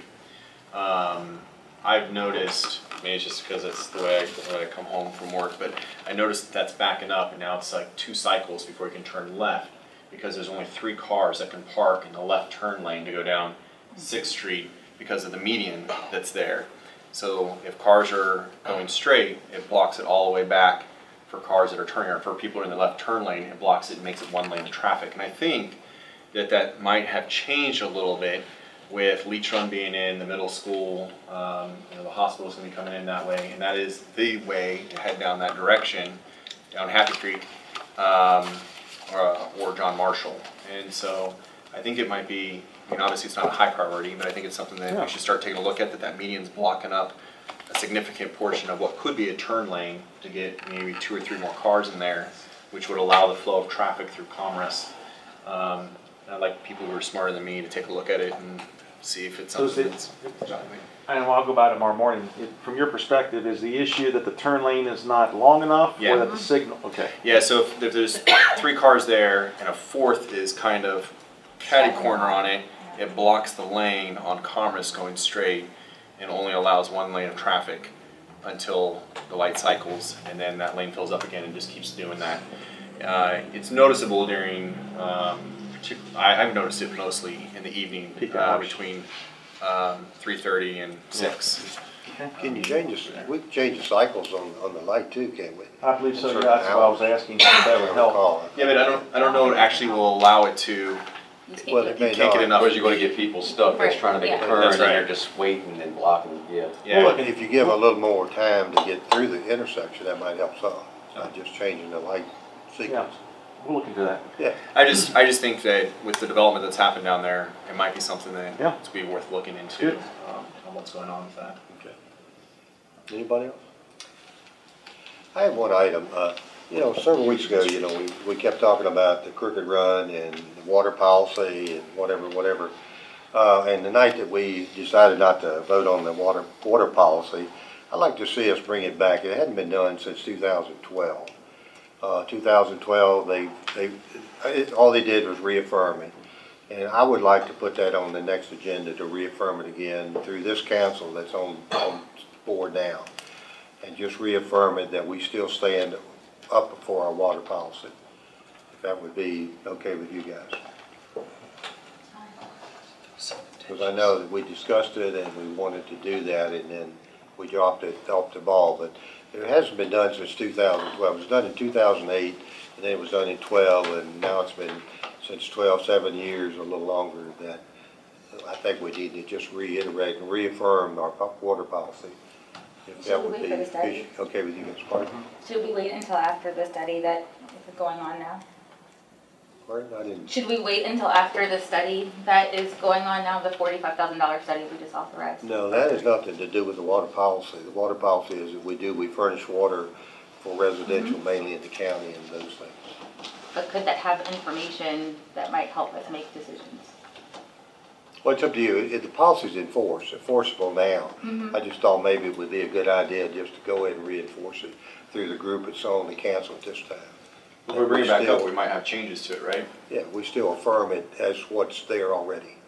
I've noticed, maybe it's just because it's the way I come home from work, but I noticed that's backing up, and now it's like 2 cycles before you can turn left, because there's only 3 cars that can park in the left turn lane to go down 6th Street because of the median that's there. So if cars are going straight, it blocks it all the way back for cars that are turning, or for people in the left turn lane, it blocks it and makes it 1 lane of traffic. And I think that might have changed a little bit with Leech Run being in the middle school. The hospital's going to be coming in that way, and that is the way to head down that direction, down Happy Creek or John Marshall. And so I think it might be, obviously it's not a high priority, but I think it's something that we should start taking a look at, that median's blocking up a significant portion of what could be a turn lane to get maybe 2 or 3 more cars in there, which would allow the flow of traffic through Commerce. And I'd like people who are smarter than me to take a look at it and see if it's something that's. I'll go by tomorrow morning. From your perspective, is the issue that the turn lane is not long enough, Yeah. or that the signal? Okay. Yeah, so if there's 3 cars there and a 4th is kind of catty corner on it, it blocks the lane on Commerce going straight and only allows 1 lane of traffic until the light cycles, and then that lane fills up again and just keeps doing that. It's noticeable during, I've noticed it mostly in the evening between 3:30 and 6. Can you change this, we can change the cycles on the light too, can't we? I believe so. On Yeah, that's certain what I was hours. asking. If that would help. Yeah, but I don't know it actually will allow it to. Well, it may You can't get not. enough. Whereas you're gonna get people stuck that's Right, trying to make yeah. a turn That's and right. they're just waiting and blocking, yeah. Yeah. But if you give a little more time to get through the intersection, that might help some. Not just changing the light Yeah, sequence. we'll look into that. Yeah. I just think that with the development that's happened down there, it might be something that Yeah. to be worth looking into Good. on what's going on with that. Okay. Anybody else? I have one item. Several weeks ago, we kept talking about the Crooked Run and the water policy and whatever. And the night that we decided not to vote on the water policy, I'd like to see us bring it back. It hadn't been done since 2012. 2012, all they did was reaffirm it. And I would like to put that on the next agenda to reaffirm it again through this council that's on board now. And just reaffirm it that we still stand up for our water policy. If that would be okay with you guys. Because I know that we discussed it and we wanted to do that, and then we dropped the ball. But it hasn't been done since 2012. It was done in 2008, and then it was done in 12, and now it's been since 12, 7 years or a little longer. That I think we need to just reiterate and reaffirm our water policy. If that would be okay with you guys. Pardon? Should we wait until after the study that is going on now? Pardon? I didn't. Should we wait until after the study that is going on now, the $45,000 study we just authorized? No, that has nothing to do with the water policy. The water policy is that we furnish water for residential, mainly in the county and those things. But could that have information that might help us make decisions? Well, it's up to you. The policy's enforceable now. I just thought maybe it would be a good idea just to go ahead and reinforce it through the group it's on the council at this time. If we bring it back up, we might have changes to it, right? Yeah, we still affirm it as what's there already.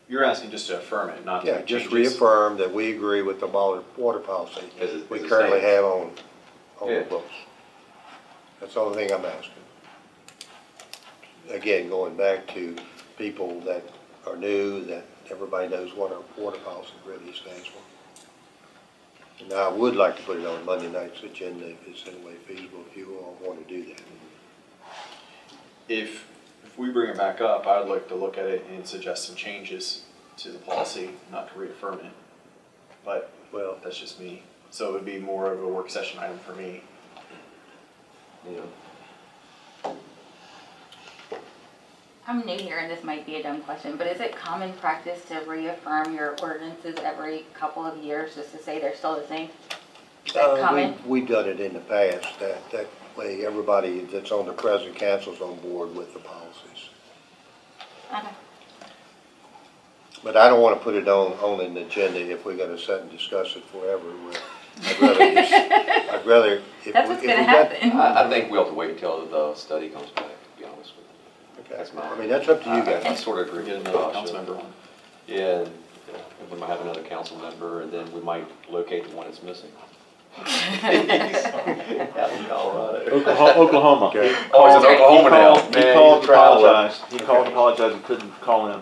You're asking just to affirm it, not to Yeah, make just changes. reaffirm that we agree with the water policy we it currently stands. have on Yeah. the books. That's the only thing I'm asking. Again, going back to people that are new, that everybody knows what our water policy really stands for. And I would like to put it on Monday night's agenda if it's any way feasible, if you all want to do that. If we bring it back up, I would like to look at it and suggest some changes to the policy, not to reaffirm it. But, well, that's just me. So it would be more of a work session item for me. Yeah. I'm new here and this might be a dumb question, but is it common practice to reaffirm your ordinances every couple of years just to say they're still the same? Is that common? We've done it in the past. That way everybody that's on the present council's on board with the policies. Okay. But I don't want to put it on an agenda if we're going to sit and discuss it forever. I'd rather if That's what's going to happen. I think we ought to wait until the study comes back, to be honest with you. Okay. That's my. I mean, that's up to you guys. I sort of agree Get with another Tasha. council member on. Yeah, and we might have another council member, and then we might locate the one that's missing. Out in Colorado. Oklahoma. Okay. Oh, it's in Oklahoma now. He called and apologized. He called and apologized and couldn't call in.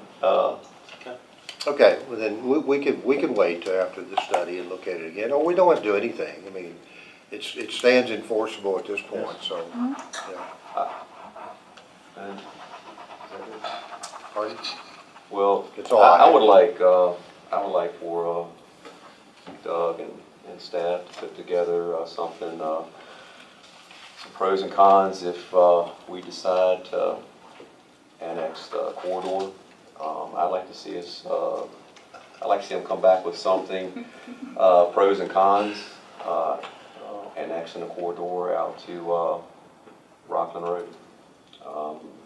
Okay, well then we can wait till after the study and look at it again. Or we don't have to do anything. I mean, it stands enforceable at this point. So, yeah. And- Pardon? Well, It's all I I would like for Doug and staff to put together something, some pros and cons if we decide to annex the corridor. I'd like to see us, I'd like to see them come back with something, pros and cons, annexing the corridor out to Rockland Road.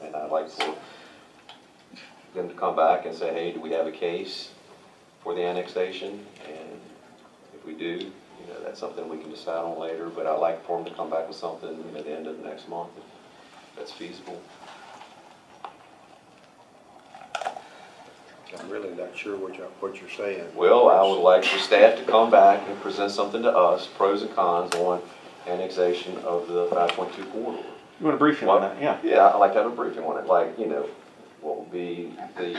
And I'd like for them to come back and say, hey, do we have a case for the annexation? And if we do, you know, that's something we can decide on later, but I'd like for them to come back with something, you know, at the end of the next month, if that's feasible. I'm really not sure what you're saying. Well, I would like for staff to come back and present something to us, pros and cons on annexation of the 5.2 corridor. You want a briefing on that? Yeah. Yeah, I'd like to have a briefing on it, like, you know, what will be the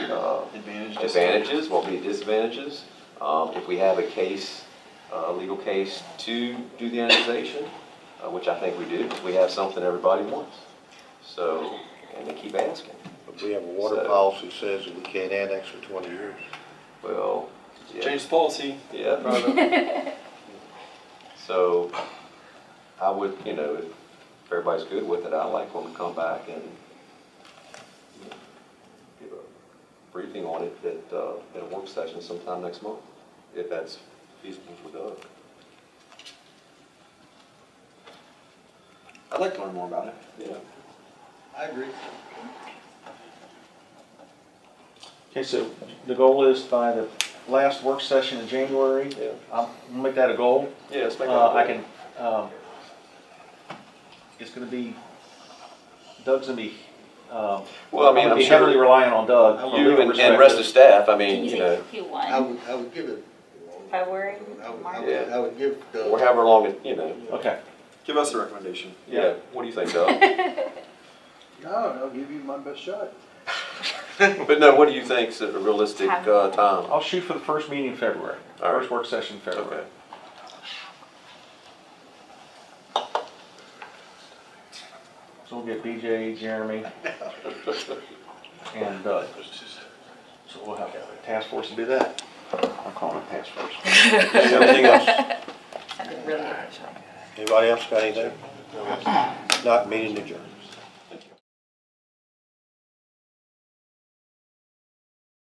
advantages, what will be the disadvantages. If we have a case, a legal case to do the annexation, which I think we do, because we have something everybody wants. So, and they keep asking. But we have a water policy that says that we can't annex for 20 years. Well, yeah. Change the policy. Yeah, probably. So, I would, you know, if everybody's good with it, I'd like for them to come back and give a briefing on it at a work session sometime next month, if that's feasible for Doug. I'd like to learn more about it. Yeah. I agree. Okay, so the goal is by the last work session in January. Yeah. I'll make that a goal. Yeah, let's make that I can, it's gonna be, Doug's gonna be, Well, I mean, I'm I'm be sure heavily relying on Doug. from a you legal and rest of perspective. staff, I Can mean, you you know, say I Q1, would give it, February, March? Yeah. I would give or however long it, you know. Okay, Give us a recommendation. Yeah. What do you think, Doug? No, I'll give you my best shot. But no, what do you think's a realistic time? I'll shoot for the first meeting in February, All right. first work session in February. Okay. So we'll get BJ, Jeremy, and Doug. So we'll have a task force to do that. I'm calling it task force. Anything else? Sounded really official. Anybody else got anything? Not meeting adjourned.